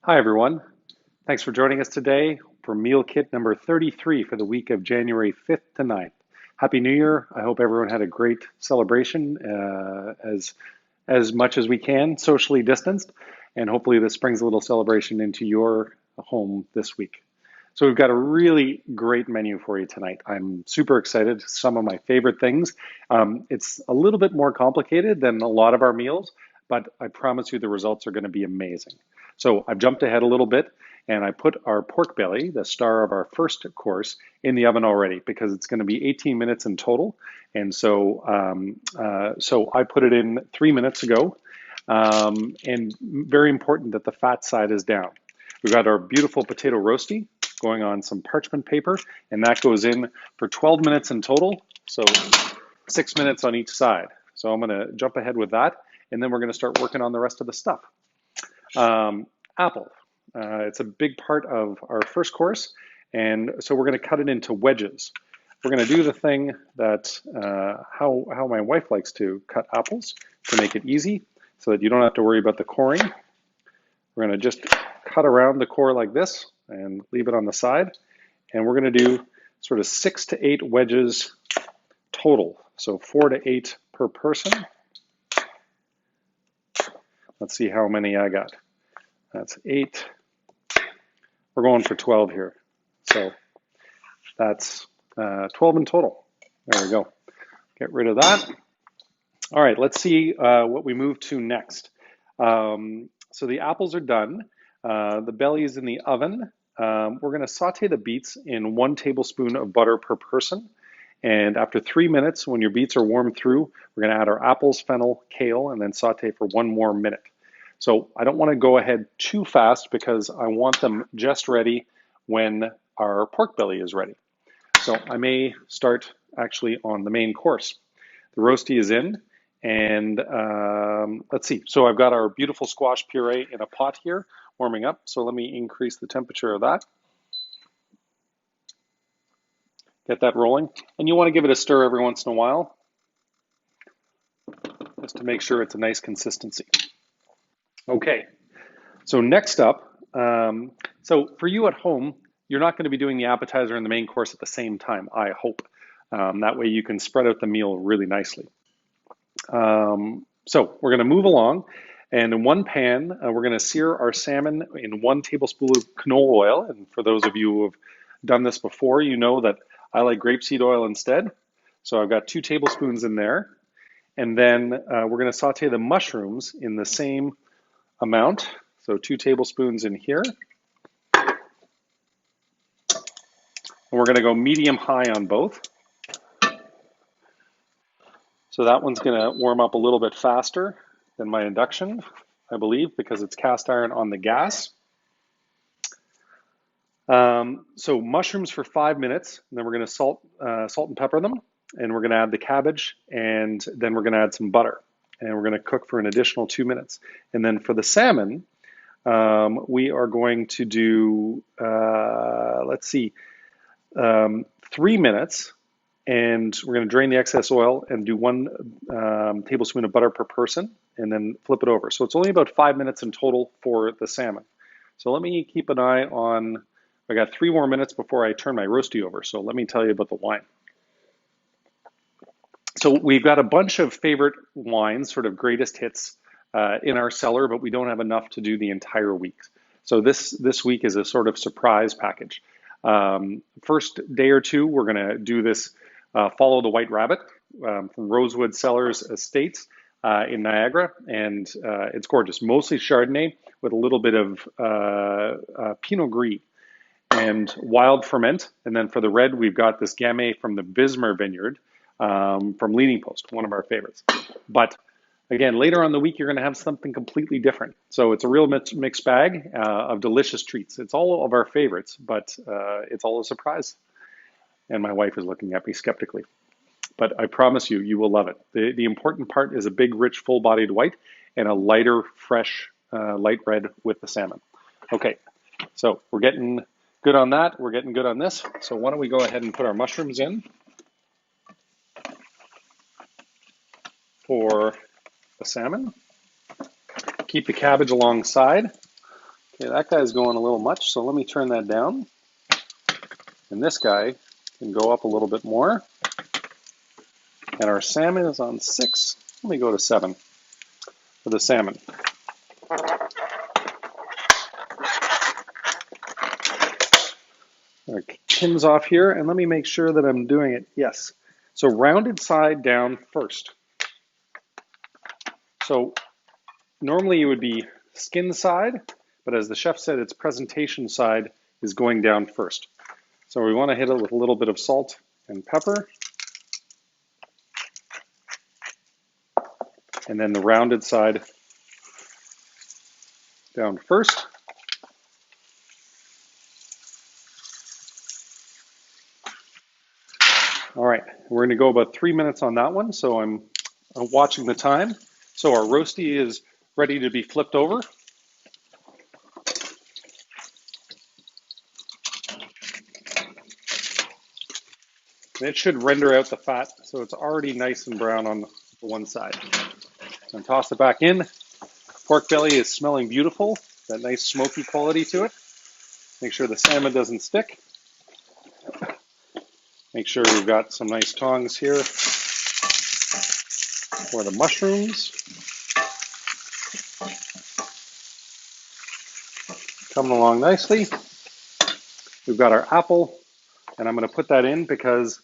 Hi, everyone. Thanks for joining us today for meal kit number 33 for the week of January 5th to 9th. Happy New Year. I hope everyone had a great celebration as much as we can, socially distanced, and hopefully this brings a little celebration into your home this week. So we've got a really great menu for you tonight. I'm super excited. Some of my favorite things. It's a little bit more complicated than a lot of our meals, but I promise you the results are going to be amazing. So I've jumped ahead a little bit and I put our pork belly, the star of our first course, in the oven already because it's going to be 18 minutes in total. And so I put it in 3 minutes ago. And very important that the fat side is down. We've got our beautiful potato roasty going on some parchment paper, and that goes in for 12 minutes in total. So 6 minutes on each side. So I'm going to jump ahead with that, and then we're going to start working on the rest of the stuff. Apple. It's a big part of our first course, and so we're going to cut it into wedges. We're going to do the thing that how my wife likes to cut apples to make it easy so that you don't have to worry about the coring. We're going to just cut around the core like this and leave it on the side. And we're going to do sort of 6 to 8 wedges total. So 4 to 8 per person. Let's see how many I got. That's 8. We're going for 12 here. So that's 12 in total. There we go. Get rid of that. All right, let's see what we move to next. So the apples are done. The belly is in the oven. We're going to saute the beets in 1 tablespoon of butter per person. And after 3 minutes, when your beets are warmed through, we're going to add our apples, fennel, kale, and then saute for 1 more minute. So I don't want to go ahead too fast because I want them just ready when our pork belly is ready. So I may start actually on the main course. The roasty is in, and let's see. So I've got our beautiful squash puree in a pot here, warming up. So let me increase the temperature of that. Get that rolling. And you want to give it a stir every once in a while, just to make sure it's a nice consistency. Okay, so next up, so for you at home, you're not going to be doing the appetizer and the main course at the same time, I hope. That way you can spread out the meal really nicely. So we're going to move along, and in one pan, we're going to sear our salmon in 1 tablespoon of canola oil. And for those of you who have done this before, you know that I like grapeseed oil instead. So I've got 2 tablespoons in there. And then we're going to saute the mushrooms in the same amount. So 2 tablespoons in here. And we're going to go medium-high on both. So that one's going to warm up a little bit faster than my induction, I believe, because it's cast iron on the gas. So mushrooms for 5 minutes, and then we're going to salt and pepper them, and we're going to add the cabbage, and then we're going to add some butter, and we're going to cook for an additional 2 minutes. And then for the salmon, we are going to do, 3 minutes, and we're going to drain the excess oil and do 1 tablespoon of butter per person, and then flip it over. So it's only about 5 minutes in total for the salmon. So let me keep an eye on, I got 3 more minutes before I turn my roasty over. So let me tell you about the wine. So we've got a bunch of favorite wines, sort of greatest hits in our cellar, but we don't have enough to do the entire week. So this week is a sort of surprise package. First day or two, we're going to do this Follow the White Rabbit from Rosewood Cellars Estates in Niagara, and it's gorgeous. Mostly Chardonnay with a little bit of Pinot Gris and wild ferment. And then for the red, we've got this Gamay from the Bismarck Vineyard from Leading Post, one of our favorites. But again, later on in the week, you're going to have something completely different. So it's a real mixed bag of delicious treats. It's all of our favorites, but it's all a surprise. And my wife is looking at me skeptically. But I promise you, you will love it. The important part is a big, rich, full-bodied white and a lighter, fresh, light red with the salmon. Okay, so we're getting good on that. We're getting good on this. So why don't we go ahead and put our mushrooms in for the salmon. Keep the cabbage alongside. Okay, that guy's going a little much, so let me turn that down. And this guy can go up a little bit more. And our salmon is on 6. Let me go to 7 for the salmon. Our pins off here, and let me make sure that I'm doing it. Yes. So rounded side down first. So normally it would be skin side, but as the chef said, its presentation side is going down first. So we want to hit it with a little bit of salt and pepper. And then the rounded side down first. All right, we're going to go about 3 minutes on that one. So I'm watching the time. So our roasty is ready to be flipped over. And it should render out the fat, so it's already nice and brown on the one side. And toss it back in. Pork belly is smelling beautiful, that nice smoky quality to it. Make sure the salmon doesn't stick. Make sure we've got some nice tongs here for the mushrooms. Coming along nicely. We've got our apple, and I'm going to put that in because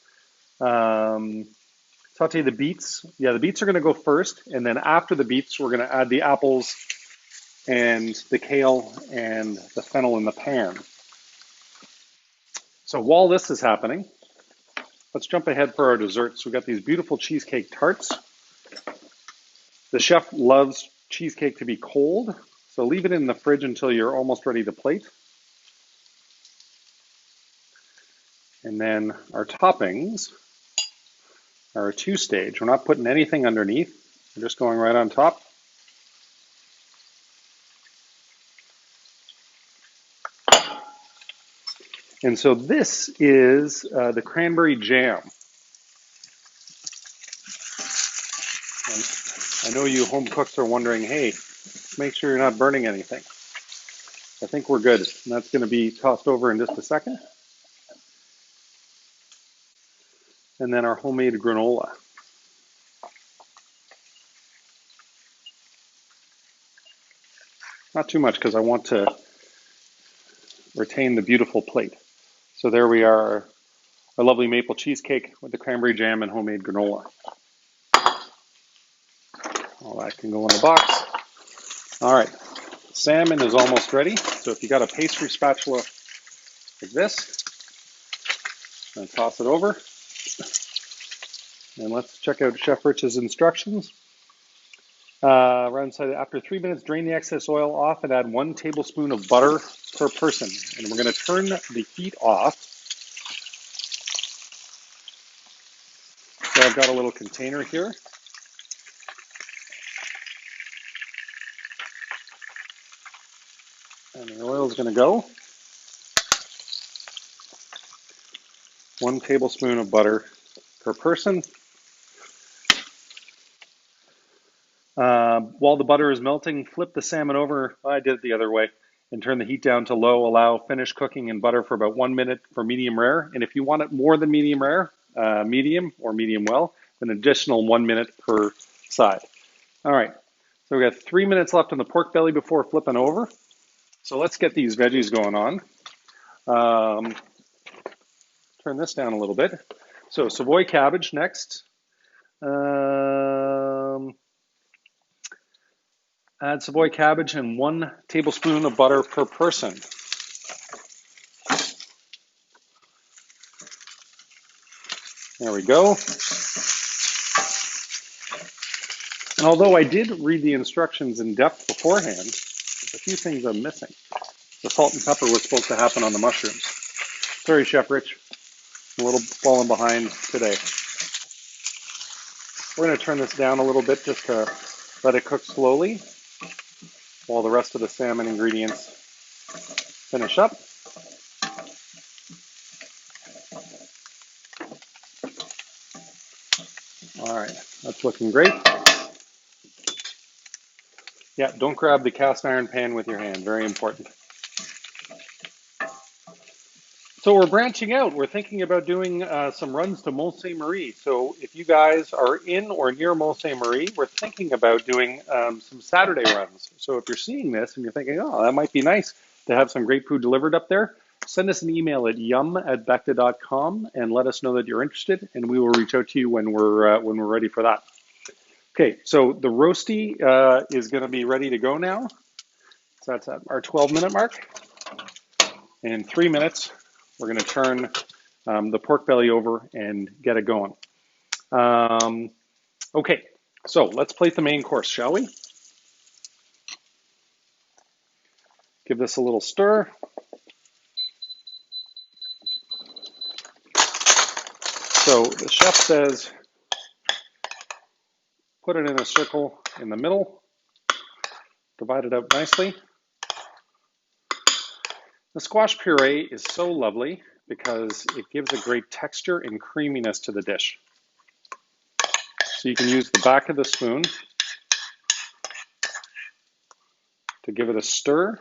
saute the beets. Yeah, the beets are going to go first, and then after the beets, we're going to add the apples and the kale and the fennel in the pan. So while this is happening, let's jump ahead for our desserts. We've got these beautiful cheesecake tarts. The chef loves cheesecake to be cold, so leave it in the fridge until you're almost ready to plate. And then our toppings are a 2-stage. We're not putting anything underneath. We're just going right on top. And so this is the Cranberry Jam. And I know you home cooks are wondering, hey, make sure you're not burning anything. I think we're good. And that's going to be tossed over in just a second. And then our homemade granola. Not too much because I want to retain the beautiful plate. So there we are, our lovely maple cheesecake with the cranberry jam and homemade granola. All that can go in the box. All right, salmon is almost ready. So if you got a pastry spatula like this, and toss it over. And let's check out Chef Rich's instructions. After 3 minutes, drain the excess oil off and add 1 tablespoon of butter per person. And we're going to turn the heat off. So I've got a little container here. And the oil is going to go. 1 tablespoon of butter per person. While the butter is melting, flip the salmon over. I did it the other way. And turn the heat down to low. Allow finish cooking in butter for about 1 minute for medium rare. And if you want it more than medium rare, medium or medium well, an additional 1 minute per side. All right. So we got 3 minutes left on the pork belly before flipping over. So let's get these veggies going on. Turn this down a little bit. So Savoy cabbage next. Add Savoy cabbage and 1 tablespoon of butter per person. There we go. And although I did read the instructions in depth beforehand, there's a few things I'm missing. The salt and pepper was supposed to happen on the mushrooms. Sorry, Chef Rich. I'm a little falling behind today. We're going to turn this down a little bit just to let it cook slowly while the rest of the salmon ingredients finish up. All right, that's looking great. Yeah, don't grab the cast iron pan with your hand, very important. So we're branching out. We're thinking about doing some runs to Mont Saint Marie. So if you guys are in or near Mont Saint Marie, we're thinking about doing some Saturday runs. So if you're seeing this and you're thinking, oh, that might be nice to have some great food delivered up there, send us an email at yum@becta.com and let us know that you're interested, and we will reach out to you when we're ready for that. Okay, so the roasty is going to be ready to go now. So that's at our 12-minute mark. In 3 minutes, we're going to turn the pork belly over and get it going. Okay, so let's plate the main course, shall we? Give this a little stir. So the chef says, put it in a circle in the middle, divide it up nicely. The squash puree is so lovely because it gives a great texture and creaminess to the dish. So you can use the back of the spoon to give it a stir.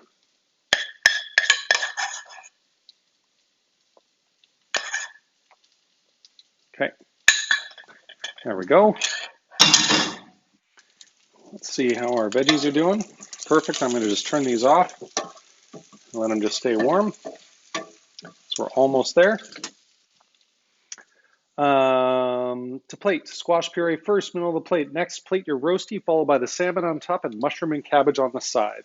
Okay, there we go. Let's see how our veggies are doing. Perfect. I'm going to just turn these off and let them just stay warm. So we're almost there. To plate, squash puree first, middle of the plate. Next, plate your roasty, followed by the salmon on top and mushroom and cabbage on the side.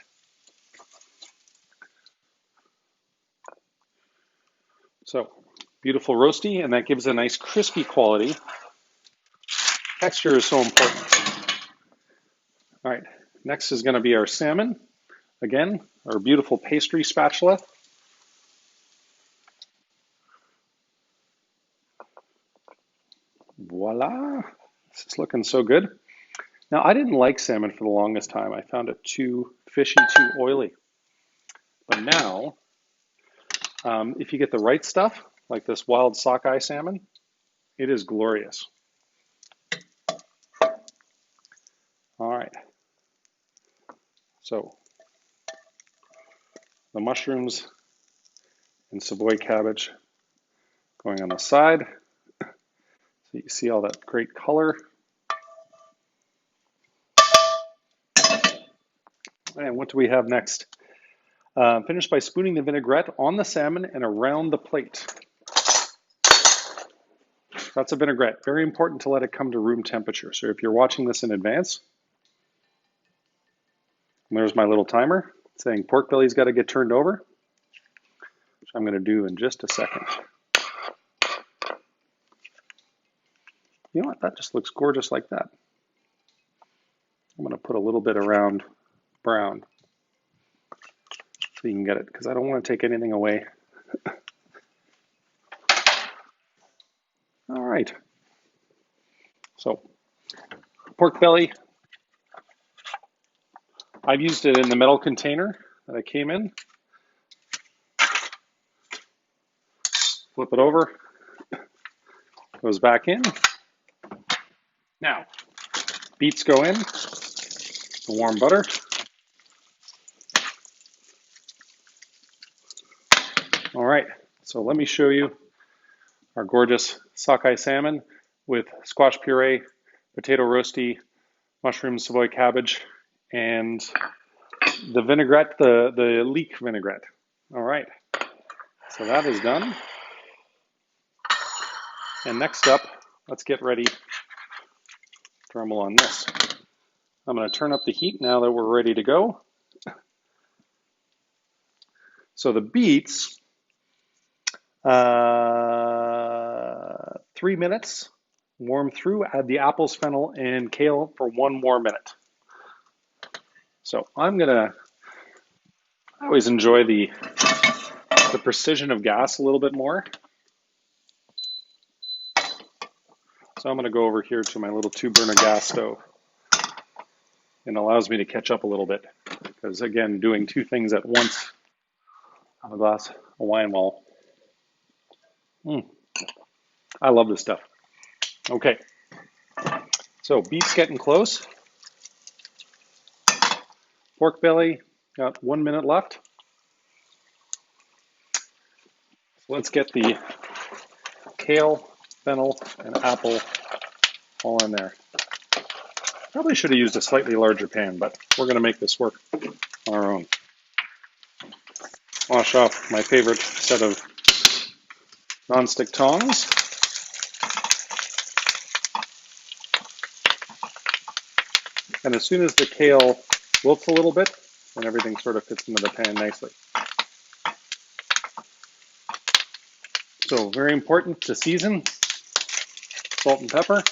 So, beautiful roasty, and that gives a nice crispy quality. Texture is so important. All right, next is going to be our salmon. Again, our beautiful pastry spatula. Voila, this is looking so good. Now, I didn't like salmon for the longest time. I found it too fishy, too oily. But now, if you get the right stuff, like this wild sockeye salmon, it is glorious. All right. So, the mushrooms and Savoy cabbage going on the side. So you see all that great color. And what do we have next? Finish by spooning the vinaigrette on the salmon and around the plate. That's a vinaigrette. Very important to let it come to room temperature. So if you're watching this in advance, there's my little timer saying pork belly's got to get turned over, which I'm going to do in just a second. You know what? That just looks gorgeous like that. I'm going to put a little bit around brown so you can get it, because I don't want to take anything away. All right. So, pork belly. I've used it in the metal container that I came in. Flip it over. Goes back in. Now, beets go in. The warm butter. All right, so let me show you our gorgeous sockeye salmon with squash puree, potato roasty, mushroom Savoy cabbage, and the vinaigrette, the leek vinaigrette. All right, so that is done. And next up, let's get ready. Thermal on this. I'm going to turn up the heat now that we're ready to go. So the beets, 3 minutes, warm through, add the apples, fennel, and kale for 1 more minute. So I always enjoy the precision of gas a little bit more. So I'm going to go over here to my little 2-burner gas stove. And allows me to catch up a little bit. Because again, doing 2 things at once on a glass of wine while I love this stuff. Okay, so beets getting close. Pork belly, got 1 minute left. Let's get the kale, fennel, and apple all in there. Probably should have used a slightly larger pan, but we're going to make this work on our own. Wash off my favorite set of non-stick tongs. And as soon as the kale wilts a little bit, then everything sort of fits into the pan nicely. So very important to season, salt and pepper.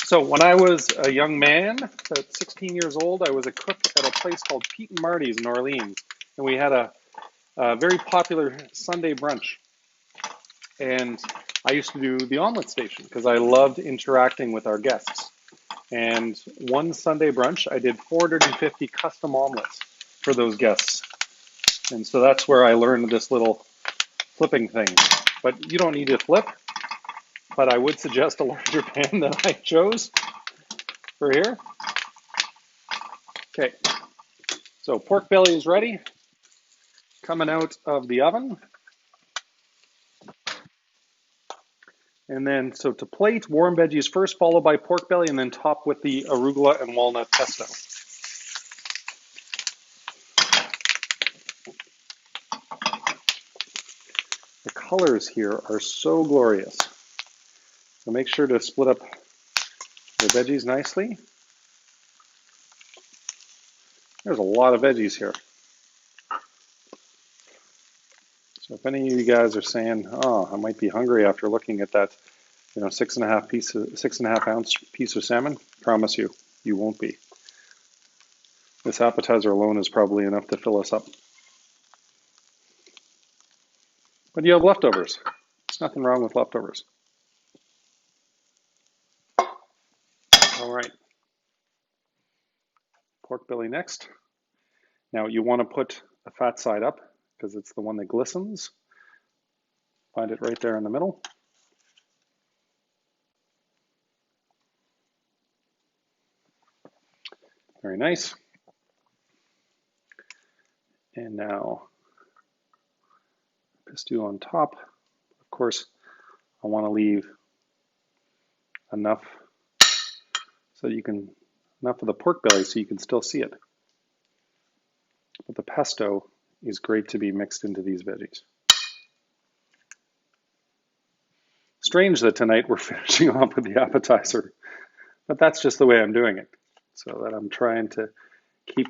So when I was a young man, about 16 years old, I was a cook at a place called Pete and Marty's in Orleans. And we had a very popular Sunday brunch. And I used to do the omelet station because I loved interacting with our guests. And one Sunday brunch, I did 450 custom omelets for those guests. And so that's where I learned this little flipping thing. But you don't need to flip. But I would suggest a larger pan than I chose for here. Okay, so pork belly is ready, coming out of the oven. And then, so to plate, warm veggies first, followed by pork belly, and then top with the arugula and walnut pesto. The colors here are so glorious. So make sure to split up the veggies nicely. There's a lot of veggies here. So if any of you guys are saying, "Oh, I might be hungry after looking at that, 6.5 ounce piece of salmon," promise you, you won't be. This appetizer alone is probably enough to fill us up. But you have leftovers. There's nothing wrong with leftovers. All right. Pork belly next. Now you want to put the fat side up because it's the one that glistens. Find it right there in the middle. Very nice. And now pesto on top. Of course, I want to leave enough so you can, enough of the pork belly so you can still see it. But the pesto is great to be mixed into these veggies. Strange that tonight we're finishing off with the appetizer, but that's just the way I'm doing it. So that I'm trying to keep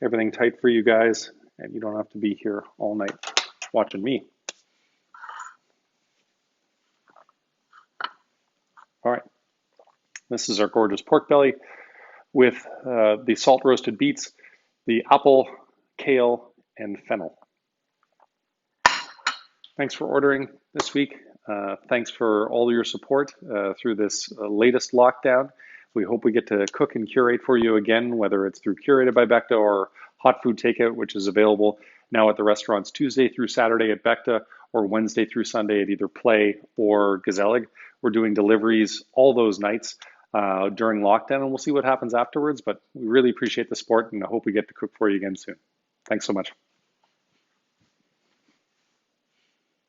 everything tight for you guys, and you don't have to be here all night watching me. All right, this is our gorgeous pork belly with the salt roasted beets, the apple, kale, and fennel. Thanks for ordering this week. Thanks for all your support through this latest lockdown. We hope we get to cook and curate for you again, whether it's through Curated by Becta or Hot Food Takeout, which is available now at the restaurants Tuesday through Saturday at Becta or Wednesday through Sunday at either Play or Gezellig. We're doing deliveries all those nights during lockdown, and we'll see what happens afterwards. But we really appreciate the support, and I hope we get to cook for you again soon. Thanks so much.